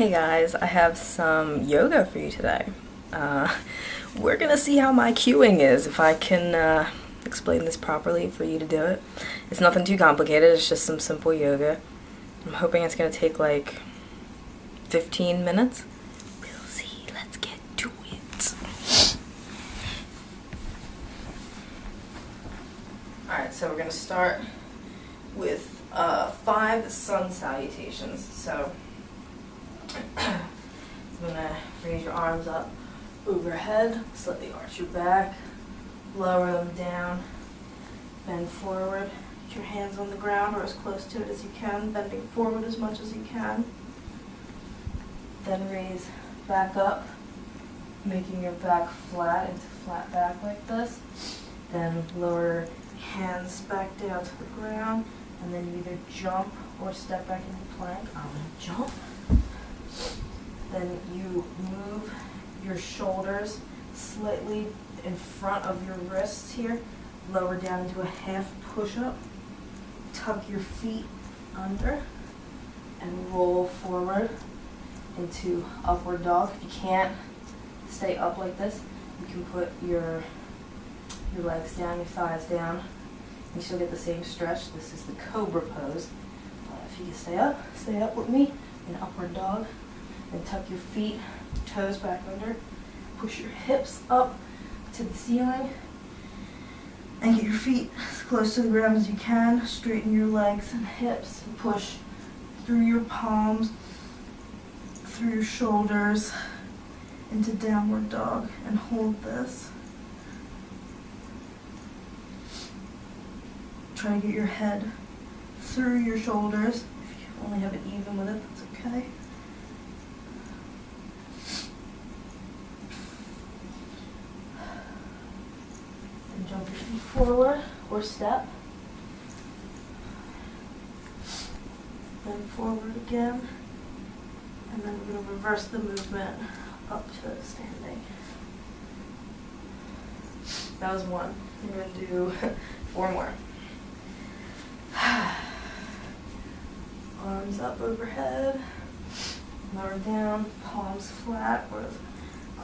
Hey guys, I have some yoga for you today. We're gonna see how my cueing is, if I can explain this properly for you to do it. It's nothing too complicated, it's just some simple yoga. I'm hoping it's gonna take like 15 minutes. We'll see, let's get to it. Alright, so we're gonna start with 5 sun salutations. So I'm gonna raise your arms up overhead, slightly arch your back, lower them down, bend forward, put your hands on the ground or as close to it as you can, bending forward as much as you can. Then raise back up, making your back flat into flat back like this. Then lower hands back down to the ground, and then you either jump or step back into plank. I'm gonna jump. Then you move your shoulders slightly in front of your wrists here, lower down into a half push-up, tuck your feet under, and roll forward into upward dog. If you can't stay up like this, you can put your legs down, your thighs down. You still get the same stretch. This is the cobra pose. If you can stay up with me in upward dog. And tuck your feet, toes back under. Push your hips up to the ceiling. And get your feet as close to the ground as you can. Straighten your legs and hips. And push through your palms, through your shoulders, into downward dog. And hold this. Try to get your head through your shoulders. If you only have it even with it, that's okay. And jump your feet forward or step. Then forward again. And then we're going to reverse the movement up to standing. That was 1. We're going to do 4 more. Arms up overhead, lower down, palms flat or as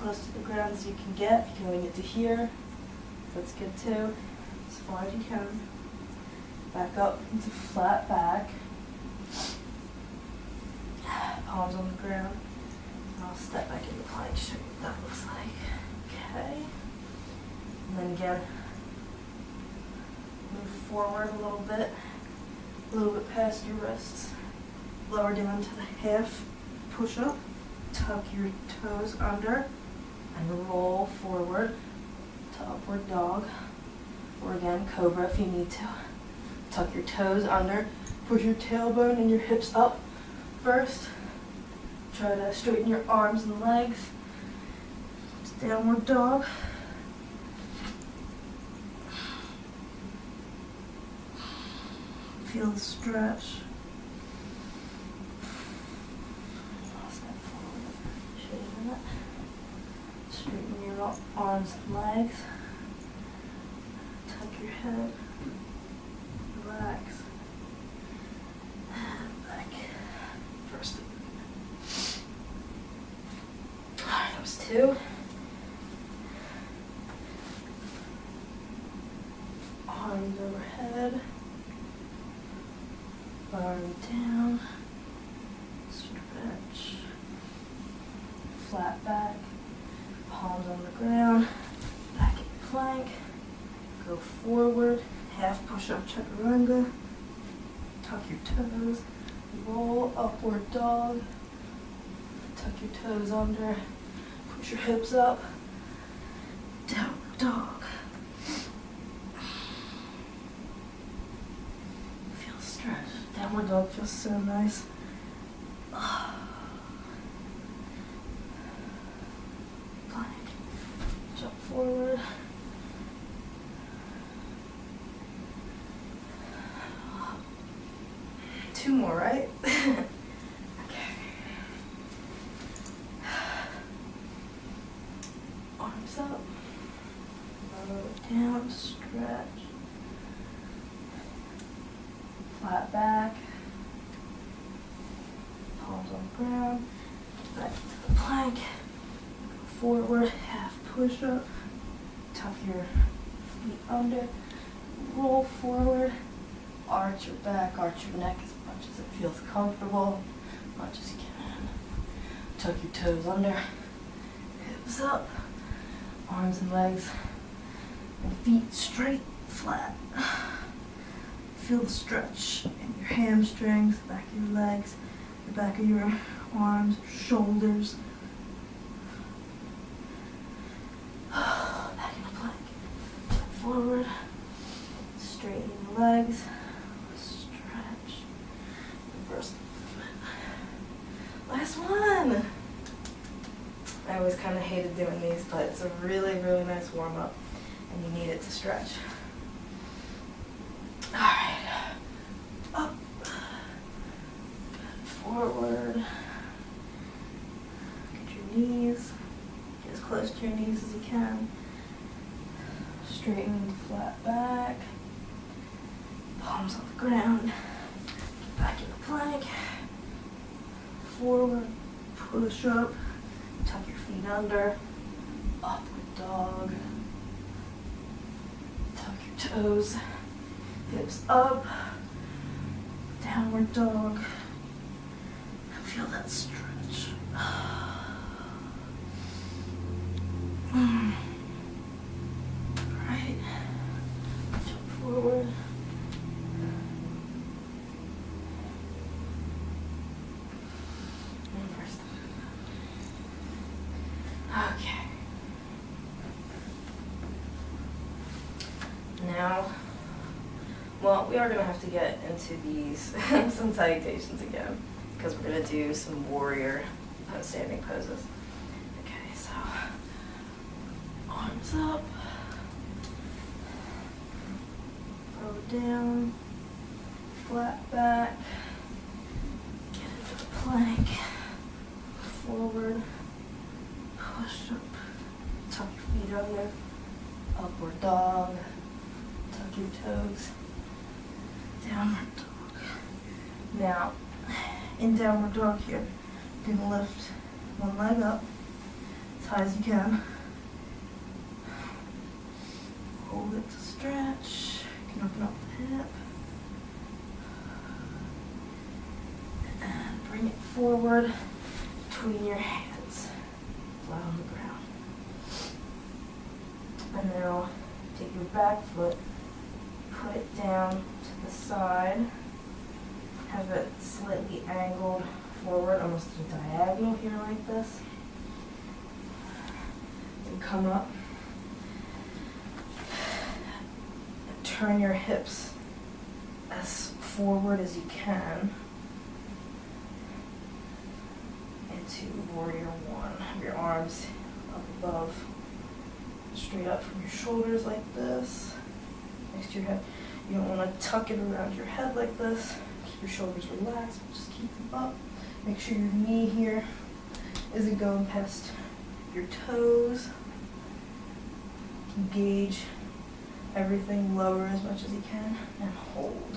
close to the ground as you can get. If you can only get to here, that's good too. As far as you can. Back up into flat back. Palms on the ground. And I'll step back into plank, show you what that looks like. Okay. And then again, move forward a little bit past your wrists. Lower down to the half push-up. Tuck your toes under and roll forward to upward dog. Or again, cobra if you need to. Tuck your toes under. Push your tailbone and your hips up first. Try to straighten your arms and legs. It's downward dog. Feel the stretch. Step forward. Show you that. Straighten your arms and legs. Tuck your head. Relax. And back. First. Alright, that was 2. Arms overhead. Arm down, stretch, flat back, palms on the ground, back in plank, go forward, half push-up chaturanga, tuck your toes, roll upward dog, tuck your toes under, push your hips up, downward dog. Downward dog feels so nice. Plank. Jump forward. Two more, right? Okay. Arms up. Lower down, stretch. Flat back, palms on the ground, back to the plank, go forward, half push up, tuck your feet under, roll forward, arch your back, arch your neck as much as it feels comfortable, as much as you can. Tuck your toes under, hips up, arms and legs, and feet straight, flat. Feel the stretch in your hamstrings, the back of your legs, the back of your arms, shoulders. Back in the plank. Forward. Straighten the legs. Stretch. Reverse movement. Last one. I always kind of hated doing these, but it's a really, really nice warm-up, and you need it to stretch. All right. Up. Forward. Get your knees. Get as close to your knees as you can. Straighten the flat back. Palms on the ground. Get back in the plank. Forward. Push up. Tuck your feet under. Upward dog. Tuck your toes. Hips up. Downward dog. Feel that stretch. Right. Jump forward. And reverse them. Okay. Now, well, we are going to have to get into these some salutations again, because we're going to do some warrior standing poses. Okay, so arms up, throw down, flat back, get into the plank, forward, push up, tuck your feet under, upward dog, tuck your toes, downward dog. Now, in downward dog here, you're going to lift one leg up as high as you can. Hold it to stretch. You can open up the hip. And bring it forward between your hands, flat on the ground. And now take your back foot, put it down to the side. Have it slightly angled forward, almost a diagonal here like this. And come up. And turn your hips as forward as you can into warrior one. Have your arms up above, straight up from your shoulders like this. Next to your head. You don't want to tuck it around your head like this. Keep your shoulders relaxed, just keep them up. Make sure your knee here isn't going past your toes. Engage everything, lower as much as you can, and hold.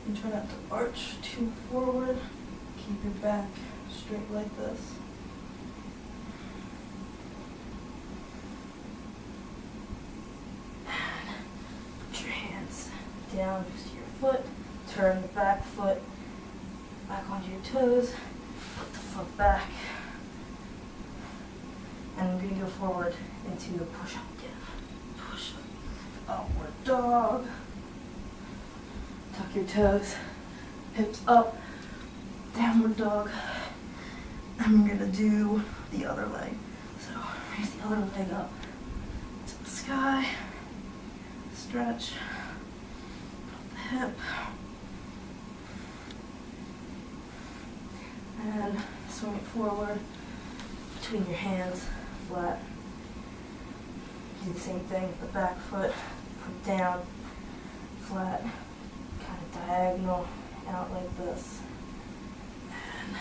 And try not to arch too forward. Keep your back straight like this. And put your hands down next to your foot. Turn the back foot back onto your toes. Put the foot back. And I'm going to go forward into the push-up again. Push-up. Upward dog. Tuck your toes. Hips up. Downward dog. I'm going to do the other leg. So raise the other leg up to the sky. Stretch. Put the hip. And swing it forward between your hands, flat. Do the same thing with the back foot. Put down, flat, kind of diagonal out like this. And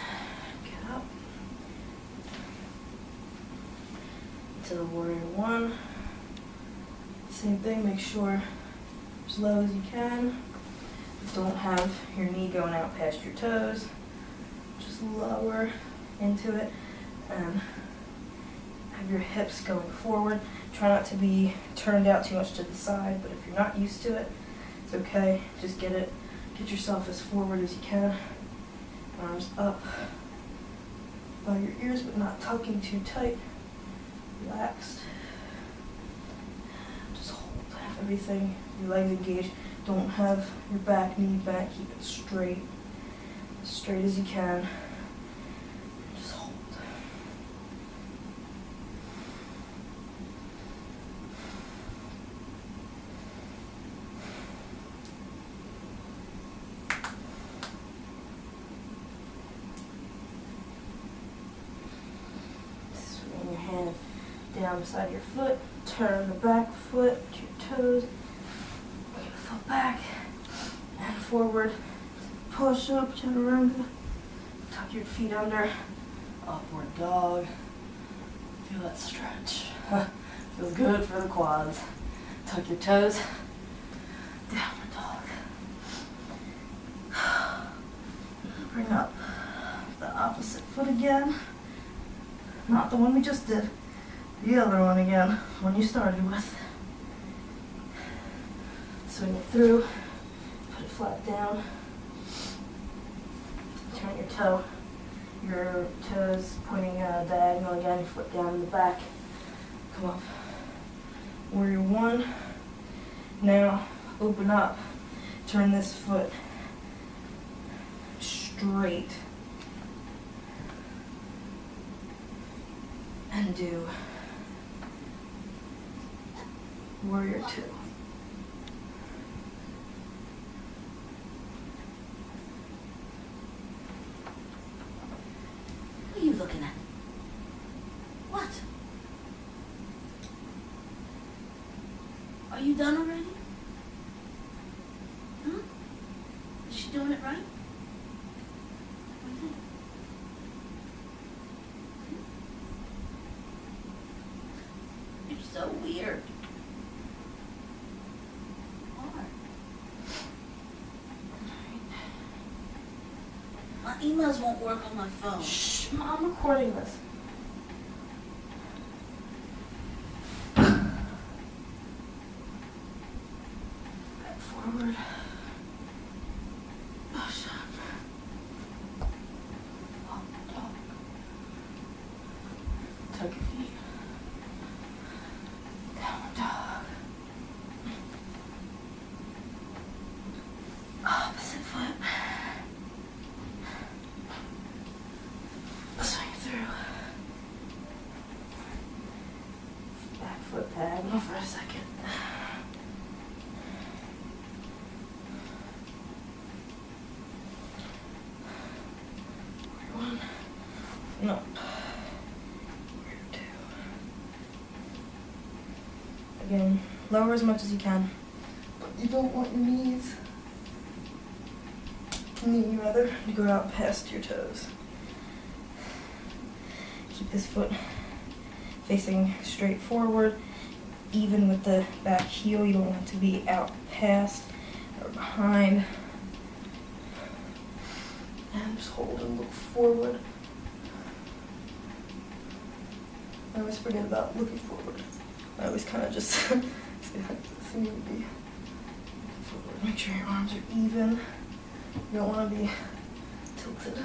get up. to the warrior one. Same thing, make sure as low as you can. Don't have your knee going out past your toes. Just lower into it and have your hips going forward. Try not to be turned out too much to the side, but if you're not used to it, it's okay. Just get yourself as forward as you can. Arms up by your ears, but not tucking too tight. Relaxed. Just hold, have everything, your legs engaged. Don't have your back knee bent, keep it straight as you can. Just hold. Swing your hand down beside your foot, turn the back foot to your toes. Foot back and forward. Push up, chaturanga. Tuck your feet under. Upward dog. Feel that stretch. Feels good for the quads. Tuck your toes. Downward dog. Bring up the opposite foot again. Not the one we just did. The other one again. One you started with. Swing it through, put it flat down, turn your toes pointing diagonal again, your foot down in the back, come up, warrior one. Now open up, turn this foot straight, and do warrior two. What are you looking at? What? Are you done already? Huh? Is she doing it right? What do you think? You're so weird. Why? My emails won't work on my phone. Shh, I'm recording this. Back forward. Push up. Up, dog. Tuck your feet. Downward dog. Opposite foot. Swing through. Back foot diagonal for a second. Warrior one. No. Warrior two. Again, lower as much as you can, but you don't want your knees. Rather to go out past your toes. Keep this foot facing straight forward, even with the back heel. You don't want it to be out past or behind. And just hold and look forward. I always forget about looking forward. I always kind of just seem to be looking forward. Make sure your arms are even. You don't want to be tilted.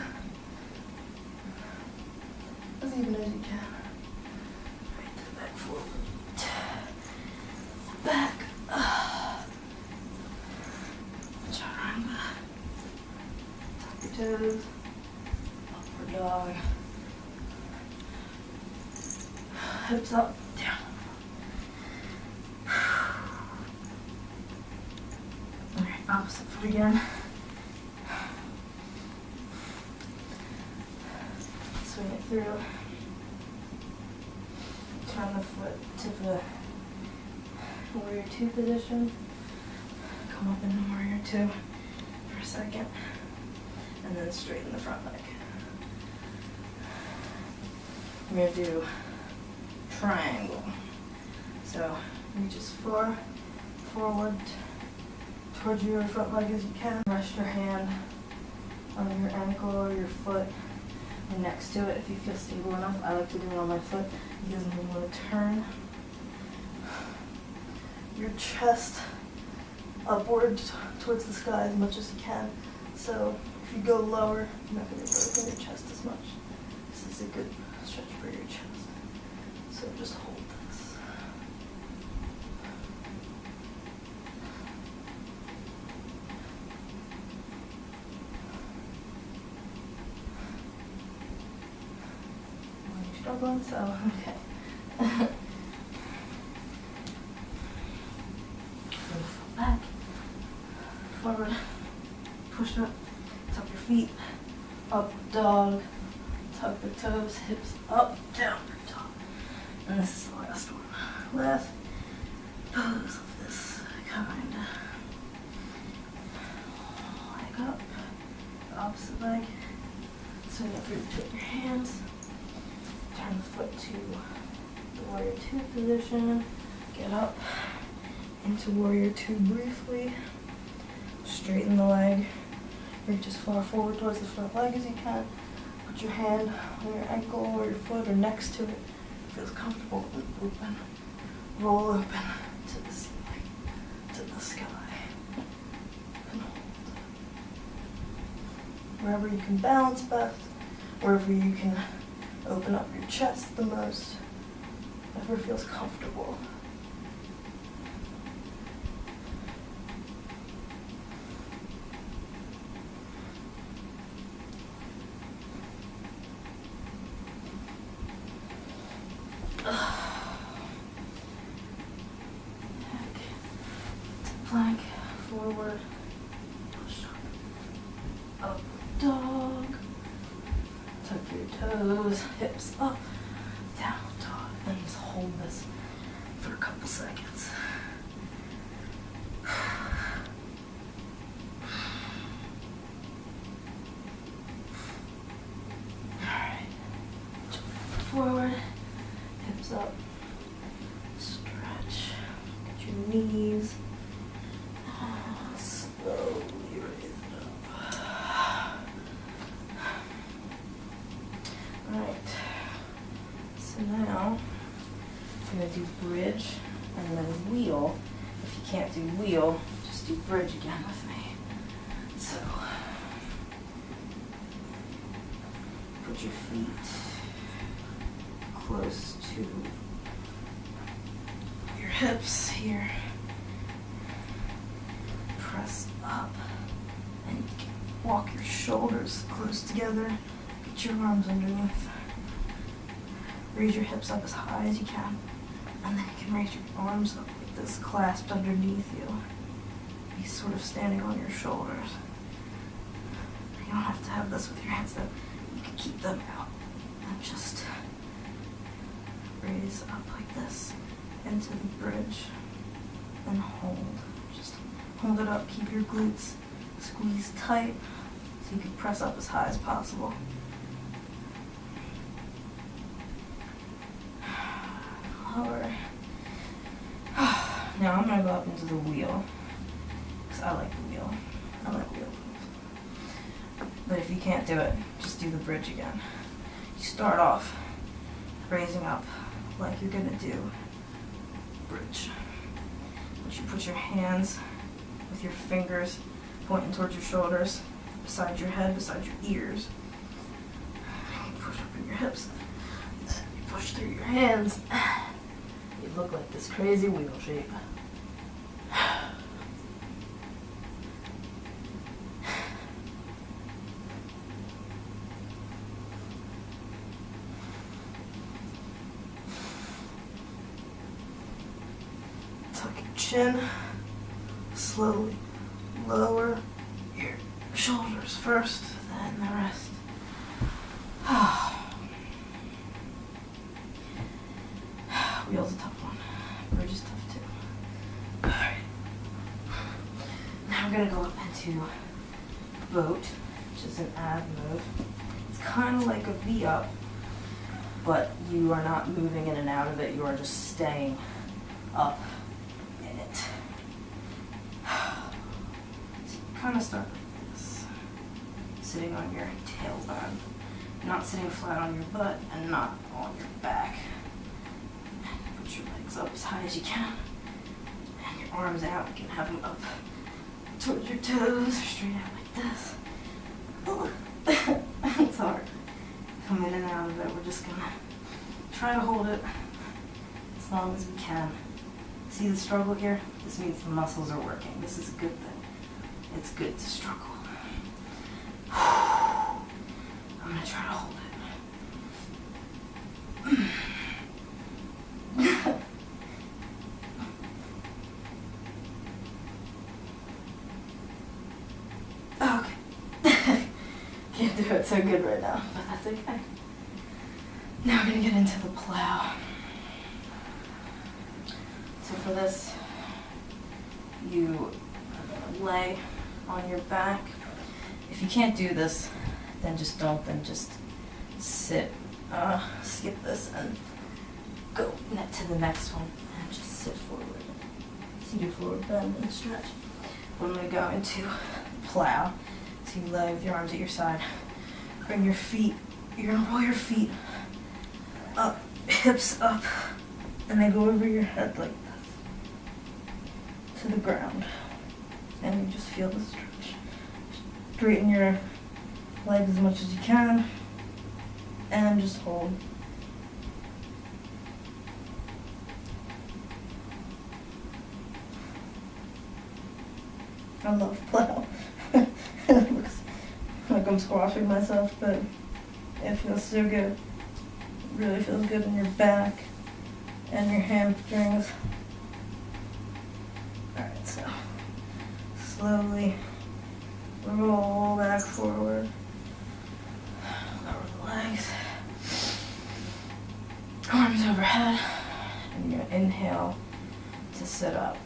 As even as you can. Right to the back forward. Back. Chaturanga. Tuck your toes. Upward dog. Hips up, down. Alright, opposite foot again. Swing it through. Turn the foot to the warrior two position. Come up into warrior two for a second. And then straighten the front leg. We're going to do triangle. So reach as far forward towards your front leg as you can. Rest your hand on your ankle or your foot or next to it if you feel stable enough. I like to do it on my foot because then you want to turn your chest upward towards the sky as much as you can. So if you go lower, you're not going to be working your chest as much. This is a good stretch for your chest. So just hold this. Are you struggling? So, okay. Back, forward, push up, tuck your feet, up dog, tuck the toes, hips up, down, dog. And this is the last one. Last pose of this kind. Leg up, opposite leg. Swing up between your hands. Turn the foot to the warrior two position. Get up into warrior two briefly. Straighten the leg. Reach as far forward towards the front leg as you can. Put your hand on your ankle or your foot or next to it. It feels comfortable and open. Roll open to the ceiling, to the sky. And hold. Wherever you can balance best, wherever you can open up your chest the most, whatever feels comfortable. Plank, forward, push up, up dog, tuck your toes, hips up, down dog, and just hold this for a couple seconds. Alright, forward, hips up, stretch, get your knees. Slowly raise it up. Alright, so now I'm going to do bridge and then wheel. If you can't do wheel, just do bridge again with me. So, put your feet close to your hips here. Press up and walk your shoulders close together. Get your arms underneath. Raise your hips up as high as you can. And then you can raise your arms up like this, clasped underneath you. Be sort of standing on your shoulders. You don't have to have this with your hands though. You can keep them out. And just raise up like this into the bridge. And hold. Just hold it up, keep your glutes squeezed tight so you can press up as high as possible. Lower. Now I'm going to go up into the wheel because I like the wheel. I like wheel moves. But if you can't do it, just do the bridge again. You start off raising up like you're going to do bridge. But you put your hands with your fingers pointing towards your shoulders, beside your head, beside your ears. You push up in your hips. You push through your hands. You look like this crazy wheel shape. Tuck your chin. Slowly lower your shoulders first, then the rest. Wheel's a tough one. Bridge is tough too. Alright. Now we're going to go up into boat, which is an ab move. It's kind of like a V-up, but you are not moving in and out of it, you are just staying up in it. So you kind of start like this, sitting on your tailbone, not sitting flat on your butt and not on your back. Put your legs up as high as you can, and your arms out. You can have them up towards your toes, straight out like this. It's hard. Come in and out of it. We're just gonna try to hold it as long as we can. See the struggle here? This means the muscles are working. This is a good thing. It's good to struggle. I'm gonna try to hold it. Okay. Can't do it so good right now, but that's okay. Now we're gonna get into the plow. So for this, you lay on your back. If you can't do this, then just don't, then just sit, skip this and go to the next one and just sit forward. Seated forward, bend and stretch. I'm gonna go into plow. So you lay with your arms at your side. Bring your feet, you're gonna roll your feet up, hips up, and they go over your head like this to the ground. And you just feel the stretch. Straighten your legs as much as you can, and just hold. I love plow. It looks like I'm squashing myself, but it feels so good. It really feels good in your back and your hamstrings. Alright, so slowly roll back forward. Lower the legs. Arms overhead. And you're gonna inhale to sit up.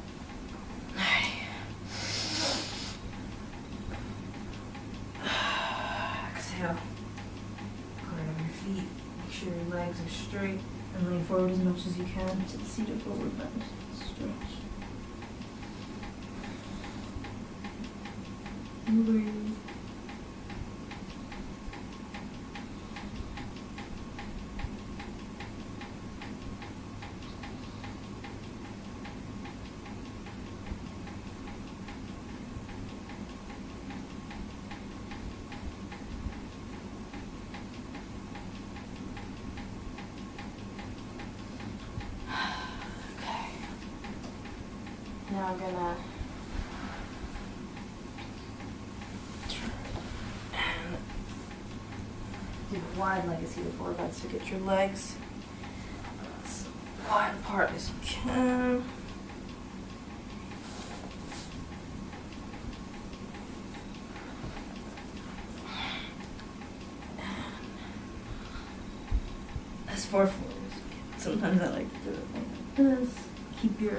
Exhale. Go right over your feet. Make sure your legs are straight and lean forward as much as you can to the seated forward bend. Stretch. Breathe. Okay. Now I'm gonna do a wide leg seated forward bend, so get your legs as wide apart as you can. As far forward as you can. Sometimes I like to do it like this. Keep your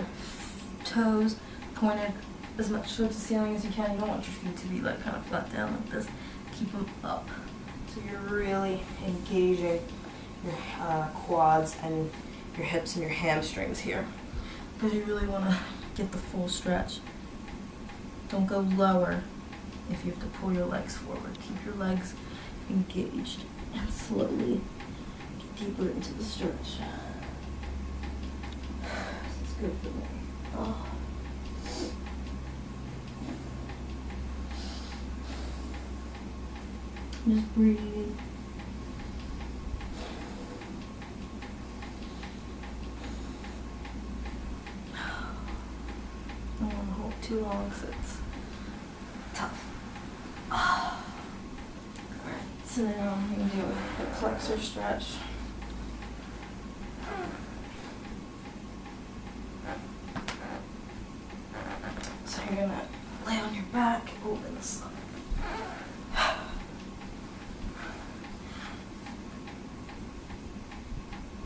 toes pointed as much towards the ceiling as you can. You don't want your feet to be like kind of flat down like this. Keep them up. So you're really engaging your quads and your hips and your hamstrings here, because you really want to get the full stretch. Don't go lower if you have to pull your legs forward. Keep your legs engaged and slowly get deeper into the stretch. This is good for me. Oh. Just breathe. I don't want to hold too long because it's tough. Alright, so now I'm going to do a hip flexor stretch. So you're going to lay on your back, open this up.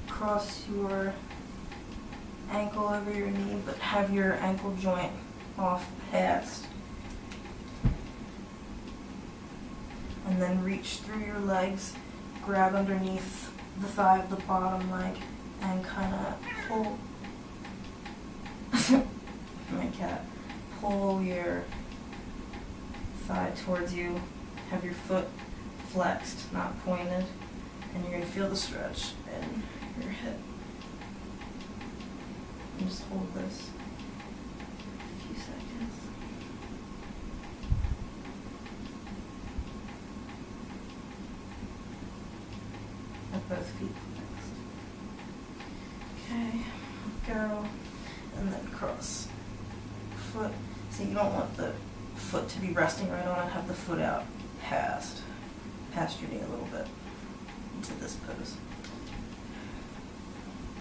Cross your ankle over your knee, but have your ankle joint off past. And then reach through your legs, grab underneath the thigh of the bottom leg and kind of pull. My cat. Pull your thigh towards you. Have your foot flexed, not pointed, and you're going to feel the stretch in your hip. And just hold this a few seconds. Have both feet flexed. Okay, go, and then cross. Foot. So you don't want the foot to be resting right on it. Have the foot out past your knee a little bit into this pose.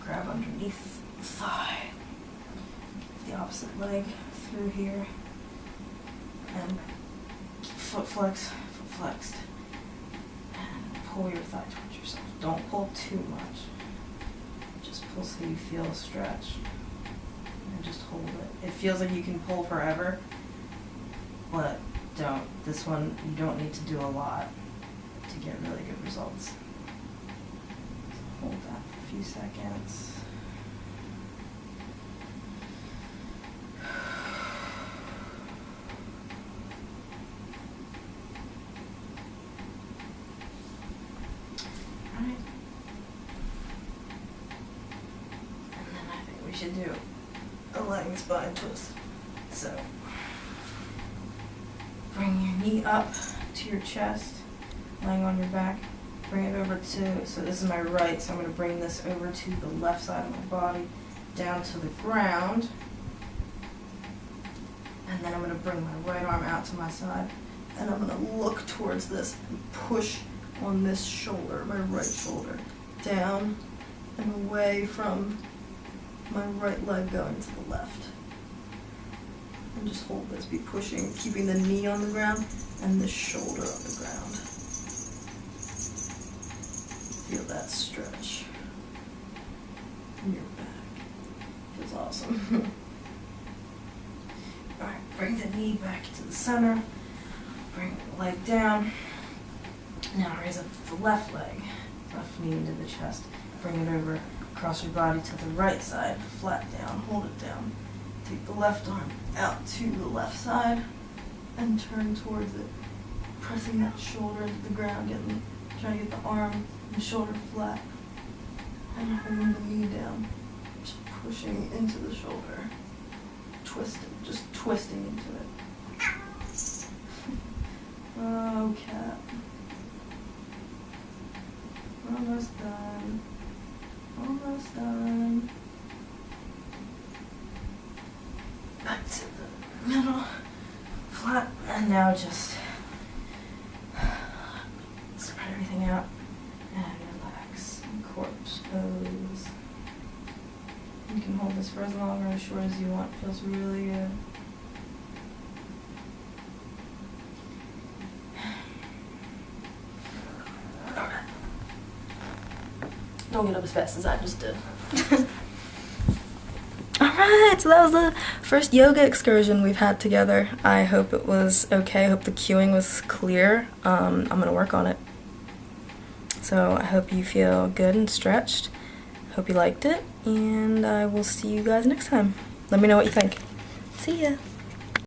Grab underneath the thigh, the opposite leg through here, and foot flexed, and pull your thigh towards yourself. Don't pull too much. Just pull so you feel a stretch, and just hold it. It feels like you can pull forever, but don't. This one, you don't need to do a lot to get really good results. Hold that for a few seconds. Alright. And then I think we should do a leg spine twist. So, bring your knee up to your chest, laying on your back. Bring it over to, so this is my right, so I'm going to bring this over to the left side of my body, down to the ground. And then I'm going to bring my right arm out to my side, and I'm going to look towards this and push on this shoulder, my right shoulder, down and away from my right leg going to the left. And just hold this, be pushing, keeping the knee on the ground and the shoulder on the ground. Feel that stretch in your back. Feels awesome. Alright, bring the knee back to the center. Bring the leg down. Now raise up the left leg, left knee into the chest. Bring it over across your body to the right side, flat down, hold it down. Take the left arm out to the left side and turn towards it. Pressing that shoulder into the ground, trying to get the arm and shoulder flat. And bringing the knee down. Just pushing into the shoulder. Twisting, just twisting into it. Oh, cat. Almost done. Almost done. Back to the middle. Flat. And now just spread everything out and relax. Corpse pose. You can hold this for as long or as short as you want. Feels really good. Don't get up as fast as I just did. Alright, so that was the first yoga excursion we've had together. I hope it was okay. I hope the cueing was clear. I'm going to work on it. So I hope you feel good and stretched. Hope you liked it. And I will see you guys next time. Let me know what you think. See ya.